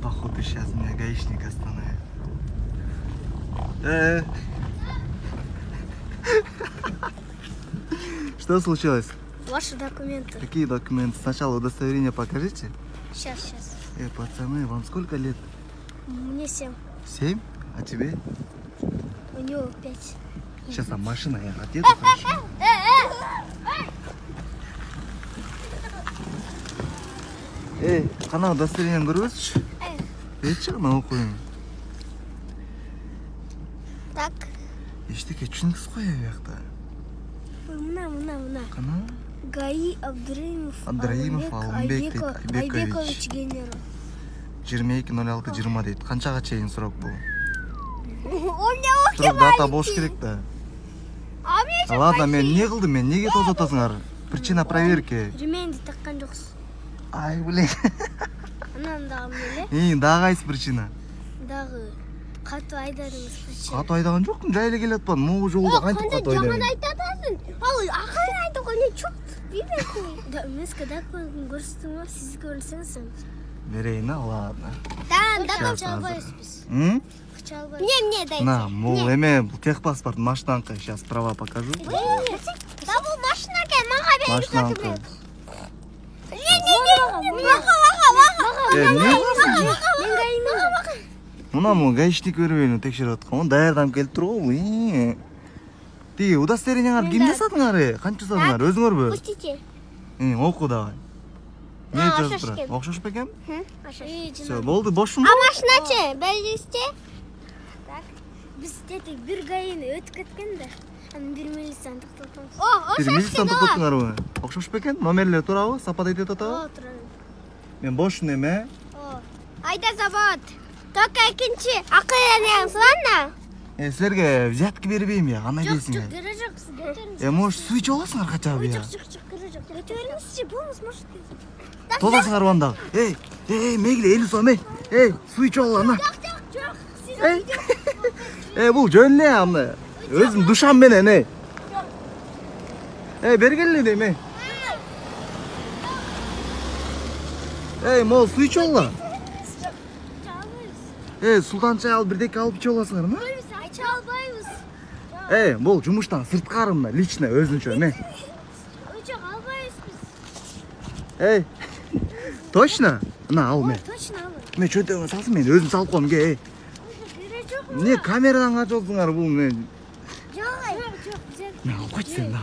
Походу сейчас меня гаишник остановит. Что случилось? Ваши документы. Какие документы? Сначала удостоверение покажите. Сейчас. Пацаны, вам сколько лет? Мне 7. 7? А тебе? У него 5. Сейчас там машина, я отъеду. Қана удостоверениені көріп Етші қана оқойын. Так. Ештеке түсініксіз қой аяқта. Мына. Қана? ГАИ Абдраимов Айбекович генерал. 22.06.20 дейді. Қаншаға чейін сұрок бұл? У меня Сұрок дата болуш керек та. Ладно, мен не қылдым, мен неге тозатасыңар? Причина проверки. Ремень таққан жоқсыз. Ай, блин. Анандағы меле? Дағы айсы причина? Дағы қату айдадыңыз причина. Қату айдаған жоқпын, жайлы келатпан. Мұғы жолда қайтып қату айдайын. Жаман айтатасың. Ал ақырын айты ғой, не чоқ бейбекің. Мескі документін көрсетің ба, сіз көрсеңсің. Берейін, ладно. Да, çalbayız biz. Мне дайте. На, мол, эме, бұл техпаспорт, машинанка. Сейчас права покажу. Да, бұл машинанка, маға беріп Машинанка. Мына мұны гаишник өрбейін текшеріп атқан. Оны даярдам келіп тұр ғой. Теге, удостоверениеңар кімде сатыңар? Қанша сатыңар? Өзіңөр бі? Пустите. Оқу давай. Не жазып тұр? Оқшаш па екен? Все, болды, бошым А машина че? Бәлесте? Так. Біз деді бір гаині өтіп кеткен де. Bir милицианы тоқтатамыз. Bir милицианы тоқтаттыңар ғой. Оқшаш па екен? Номерлер туралы, сапат етет атау? Мен бошын еме. Айда завод. Только екінші ақылянияңыз ванна? Сілерге взятки бербейм я, ғана келсің я. Жоқ, керек сіз көтеріңіз. Может, су ішіп аласыңар қача бі я? Жоқ, керек жоқ. Көтеріңізші, болыңыз, может кетіп. Толасыңар вандағы. Мейлі, елі сом, су ішіп ал, ана. Жоқ, сіз Бұл жөнле, ана. Өзім душам менен, бергелі дейм, мол, су ішіп алла. Судан чай ал, бірдекі алып ішіп аласыңар, ма? Албаймыз. Бұл жұмыштан сыртқарымна, лично, өзінше, Жоқ, албаймыз біз. Точно? На, ал, мен. Точно албаймыз. Мен чөтеуін салсын, мен өзім салып қоям, ке, Керек жоқ. Не, камерадан қачы олсыңар, бұл, мен. Жоқ. Мен алып қойты сен, да.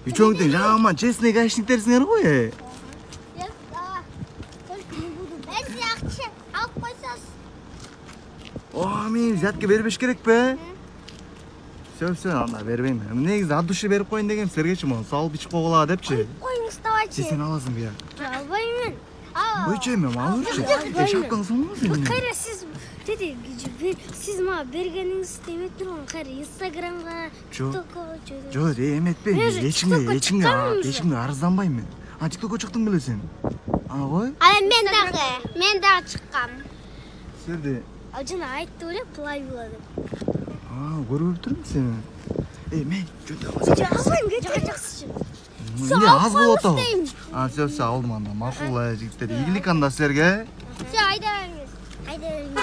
Үчөңден жаман, честный гаишниктерсіңер ғой, Только не буду. Бәлде ақша алып қойсас. Мен взятка бербеш керек пе? Все, ана бербейм. Негізі от души беріп қойын деген сіздерге мұны салып ішіп қоғыла депші. Қойыңыз давайте. Сен аласың бе? Албаймын. Ойчай мен алыршы. Шапқаны салмау сен. Қайра сіз сіз ма бергеніңіз демет тұрған қайра инстаграмға, тиктокқа Жоқ, еметпе. Ешіңе арызданбаймын. Тиктокқа шықтың біле сен? Ғой? Мен дағы шыққам. Сәрде? Жана айтты өле плай болады. Көріп тұрмын сені. Мен жөнді Жақсы. Не, аз болады ау. Все, алдым анда. Мақұл, жігіттер. Игілік анда сіздерге. Все, айда беріңіз.